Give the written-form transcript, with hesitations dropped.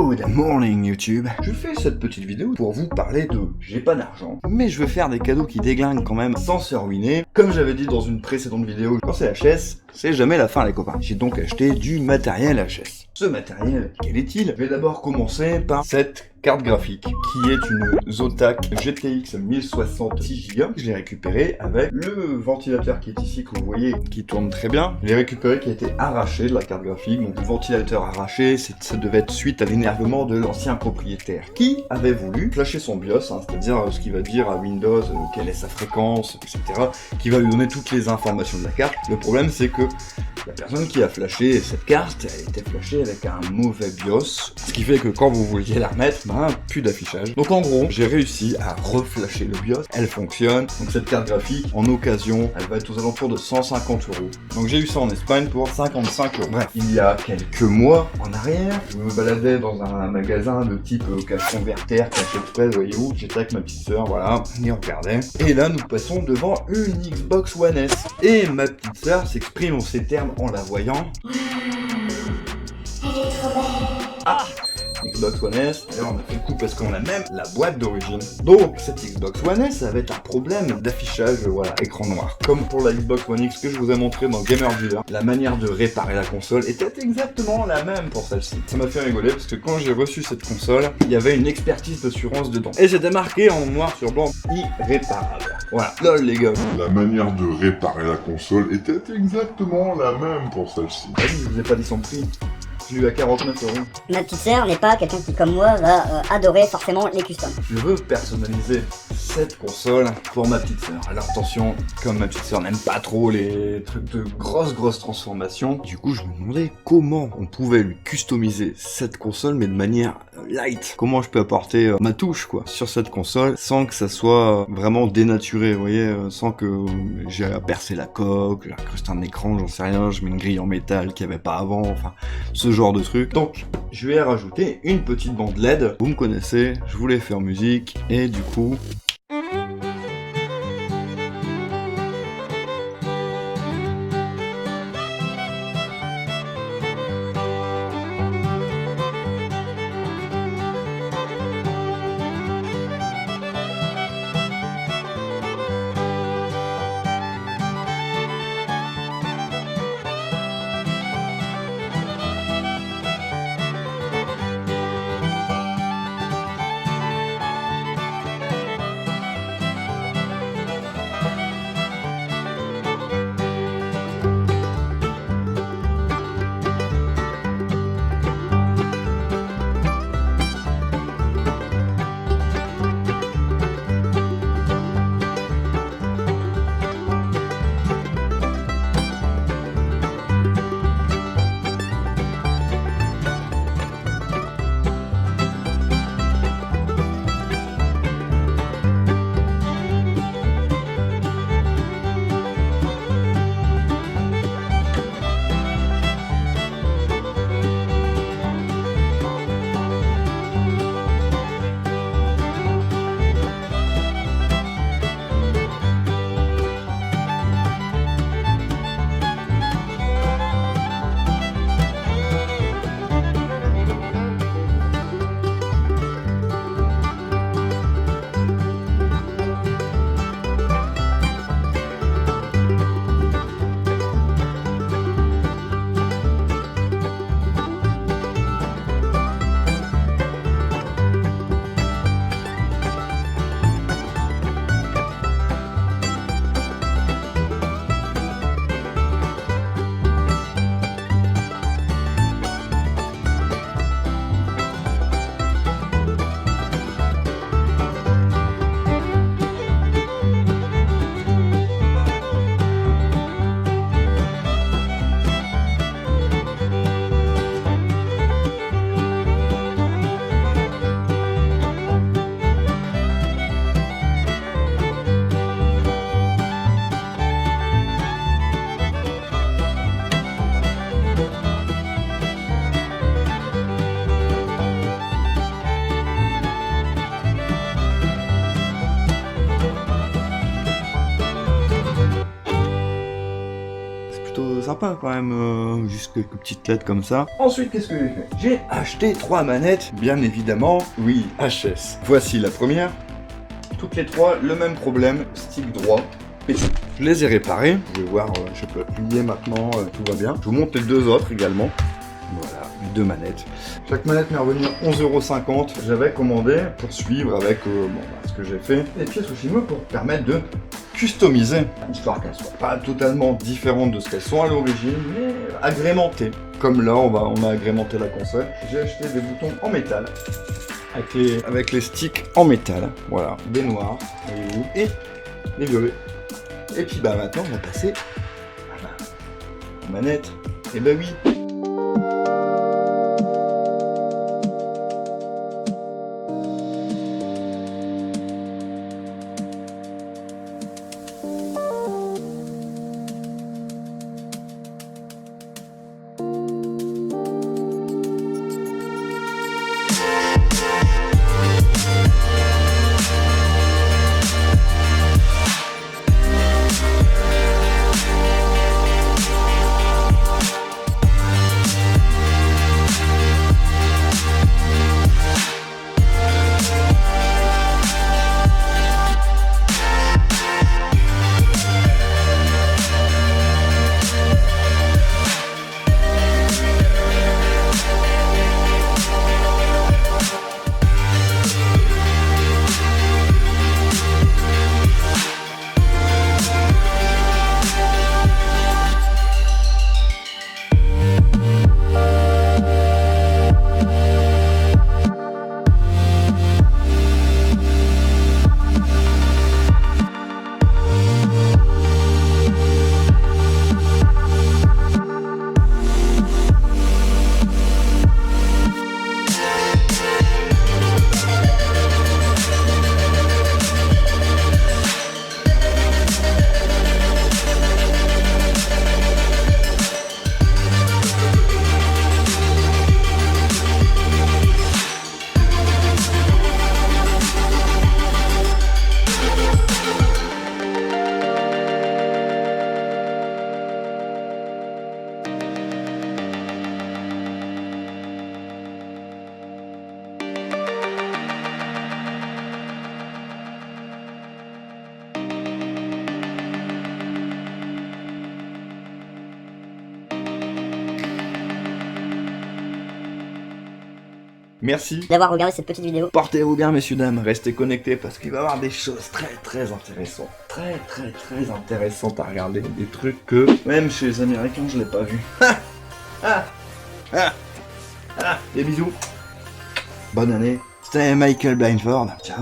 Good morning YouTube. Je fais cette petite vidéo pour vous parler de j'ai pas d'argent, mais je veux faire des cadeaux qui déglinguent quand même sans se ruiner. Comme j'avais dit dans une précédente vidéo, quand c'est HS, c'est jamais la fin les copains. J'ai donc acheté du matériel HS. Ce matériel, quel est-il? Je vais d'abord commencer par cette carte graphique qui est une Zotac GTX 1060 6Go. Je l'ai récupéré avec le ventilateur qui est ici que vous voyez qui tourne très bien. Je l'ai récupéré qui a été arraché de la carte graphique. Donc le ventilateur arraché, ça devait être suite à l'énervement de l'ancien propriétaire qui avait voulu flasher son BIOS, hein, c'est-à-dire ce qui va dire à Windows quelle est sa fréquence, etc. Qui va lui donner toutes les informations de la carte. Le problème c'est que la personne qui a flashé cette carte, elle était flashée avec un mauvais BIOS, ce qui fait que quand vous vouliez la remettre, plus d'affichage. Donc en gros, j'ai réussi à reflasher le BIOS, elle fonctionne. Donc cette carte graphique, en occasion, elle va être aux alentours de 150 €. Donc j'ai eu ça en Espagne pour 55 €. Bref, il y a quelques mois en arrière, je me baladais dans un magasin de type cache converter, cache express, voyez-vous, j'étais avec ma petite sœur, voilà, on y regardait. Et là, nous passons devant une Xbox One S. Et ma petite sœur s'exprime en ces termes en la voyant. Elle est trop belle. Ah, Xbox One S, d'ailleurs on a fait le coup parce qu'on a même la boîte d'origine. Donc cette Xbox One S avait un problème d'affichage, voilà, écran noir. Comme pour la Xbox One X que je vous ai montré dans Gamer Dealer, la manière de réparer la console était exactement la même pour celle-ci. Ça m'a fait rigoler parce que quand j'ai reçu cette console, il y avait une expertise d'assurance dedans. Et c'était marqué en noir sur blanc, irréparable. Voilà, lol les gars. La manière de réparer la console était exactement la même pour celle-ci. Je vous ai pas dit son prix. Je l'ai eu à 49 €. Ma petite sœur n'est pas quelqu'un qui, comme moi, va adorer forcément les customs. Je veux personnaliser cette console pour ma petite sœur. Alors attention, comme ma petite sœur n'aime pas trop les trucs de grosses transformations, du coup je me demandais comment on pouvait lui customiser cette console mais de manière light. Comment je peux apporter ma touche quoi sur cette console sans que ça soit vraiment dénaturé, vous voyez, sans que j'ai à percer la coque, j'incruste un écran, j'en sais rien, je mets une grille en métal qu'il n'y avait pas avant, enfin ce genre de truc. Donc je vais rajouter une petite bande LED. Vous me connaissez, je voulais faire musique et du coup sympa quand même, juste quelques petites lettres comme ça. Ensuite, qu'est-ce que j'ai fait? J'ai acheté 3 manettes, bien évidemment, oui, HS. Voici la première. Toutes les 3, le même problème, stick droit. Et je les ai réparés. Je vais voir, je peux appuyer maintenant, tout va bien. Je vous montre les 2 autres également. Voilà, les 2 manettes. Chaque manette m'est revenue à 11,50 €. J'avais commandé pour suivre avec ce que j'ai fait. Des pièces Oshima pour permettre de customiser, histoire qu'elles soient pas totalement différentes de ce qu'elles sont à l'origine, mais agrémentées. Comme là, on a agrémenté la console. J'ai acheté des boutons en métal. Avec les sticks en métal. Voilà, des noirs, et les violets. Et puis maintenant, on va passer à la manette. Et oui. Merci d'avoir regardé cette petite vidéo. Portez-vous bien, messieurs, dames, restez connectés parce qu'il va y avoir des choses très intéressantes. Très intéressantes à regarder. Des trucs que même chez les Américains, je l'ai pas vu. Des bisous. Bonne année. C'était Michael Blindford. Ciao.